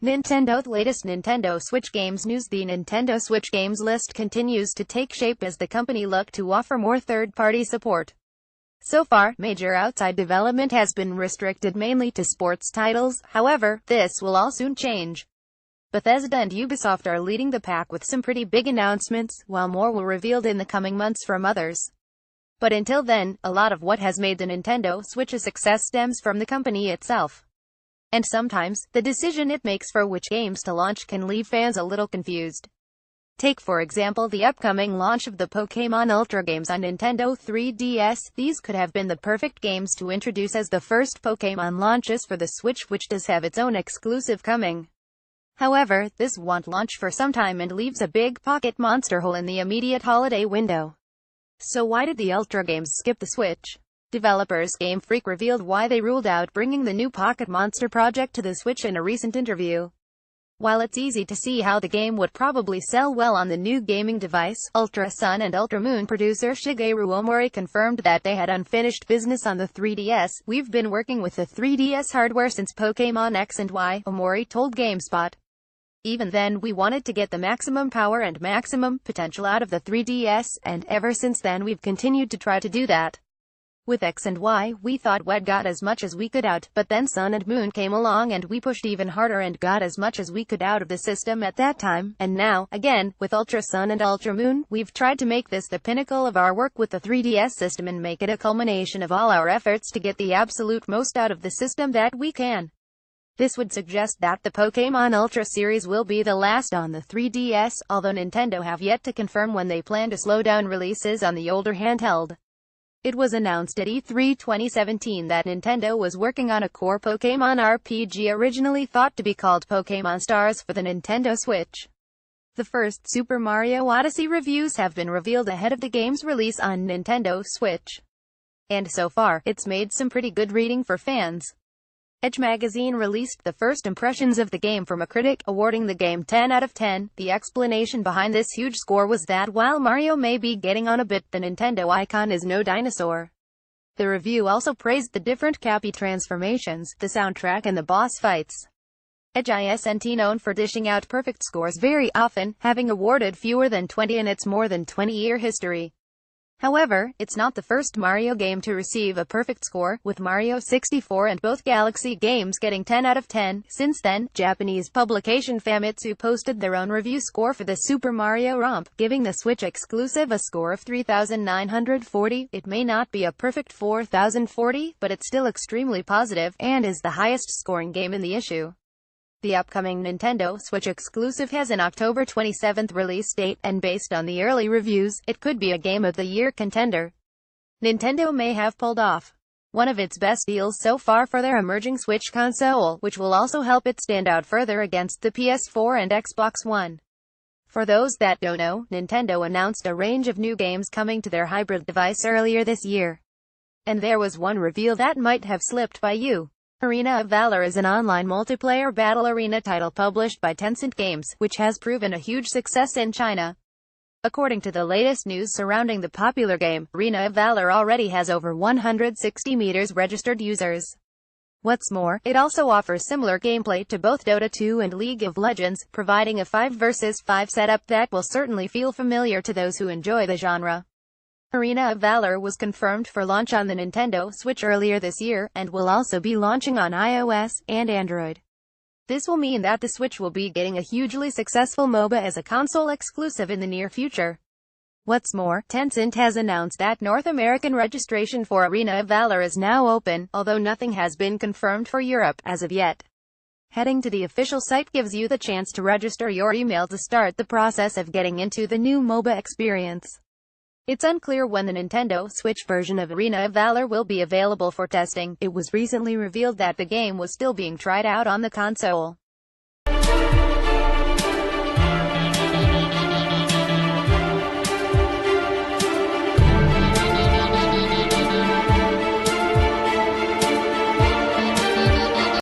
NINTENDOThe latest Nintendo Switch games news. The Nintendo Switch games list continues to take shape as the company look to offer more third-party support. So far, major outside development has been restricted mainly to sports titles. However, this will all soon change. Bethesda and Ubisoft are leading the pack with some pretty big announcements, while more will be revealed in the coming months from others. But until then, a lot of what has made the Nintendo Switch a success stems from the company itself. And sometimes, the decision it makes for which games to launch can leave fans a little confused. Take for example the upcoming launch of the Pokémon Ultra games on Nintendo 3DS. These could have been the perfect games to introduce as the first Pokémon launches for the Switch, which does have its own exclusive coming. However, this won't launch for some time and leaves a big pocket monster hole in the immediate holiday window. So why did the Ultra games skip the Switch? Developers Game Freak revealed why they ruled out bringing the new Pocket Monster project to the Switch in a recent interview. While it's easy to see how the game would probably sell well on the new gaming device, Ultra Sun and Ultra Moon producer Shigeru Omori confirmed that they had unfinished business on the 3DS. "We've been working with the 3DS hardware since Pokémon X and Y," Omori told GameSpot. "Even then, we wanted to get the maximum power and maximum potential out of the 3DS, and ever since then we've continued to try to do that. With X and Y, we thought we'd got as much as we could out, but then Sun and Moon came along and we pushed even harder and got as much as we could out of the system at that time, and now, again, with Ultra Sun and Ultra Moon, we've tried to make this the pinnacle of our work with the 3DS system and make it a culmination of all our efforts to get the absolute most out of the system that we can. This would suggest that the Pokémon Ultra series will be the last on the 3DS, although Nintendo have yet to confirm when they plan to slow down releases on the older handheld. It was announced at E3 2017 that Nintendo was working on a core Pokémon RPG originally thought to be called Pokémon Stars for the Nintendo Switch. The first Super Mario Odyssey reviews have been revealed ahead of the game's release on Nintendo Switch. And so far, it's made some pretty good reading for fans. Edge magazine released the first impressions of the game from a critic, awarding the game 10 out of 10. The explanation behind this huge score was that while Mario may be getting on a bit, the Nintendo icon is no dinosaur. The review also praised the different Cappy transformations, the soundtrack and the boss fights. Edge isn't known for dishing out perfect scores very often, having awarded fewer than 20 in its more than 20-year history. However, it's not the first Mario game to receive a perfect score, with Mario 64 and both Galaxy games getting 10 out of 10. Since then, Japanese publication Famitsu posted their own review score for the Super Mario Romp, giving the Switch exclusive a score of 3,940. It may not be a perfect 4,040, but it's still extremely positive, and is the highest scoring game in the issue. The upcoming Nintendo Switch exclusive has an October 27 release date, and based on the early reviews, it could be a Game of the Year contender. Nintendo may have pulled off one of its best deals so far for their emerging Switch console, which will also help it stand out further against the PS4 and Xbox One. For those that don't know, Nintendo announced a range of new games coming to their hybrid device earlier this year. And there was one reveal that might have slipped by you. Arena of Valor is an online multiplayer battle arena title published by Tencent Games, which has proven a huge success in China. According to the latest news surrounding the popular game, Arena of Valor already has over 160 million registered users. What's more, it also offers similar gameplay to both Dota 2 and League of Legends, providing a 5 vs 5 setup that will certainly feel familiar to those who enjoy the genre. Arena of Valor was confirmed for launch on the Nintendo Switch earlier this year, and will also be launching on iOS and Android. This will mean that the Switch will be getting a hugely successful MOBA as a console exclusive in the near future. What's more, Tencent has announced that North American registration for Arena of Valor is now open, although nothing has been confirmed for Europe as of yet. Heading to the official site gives you the chance to register your email to start the process of getting into the new MOBA experience. It's unclear when the Nintendo Switch version of Arena of Valor will be available for testing. It was recently revealed that the game was still being tried out on the console.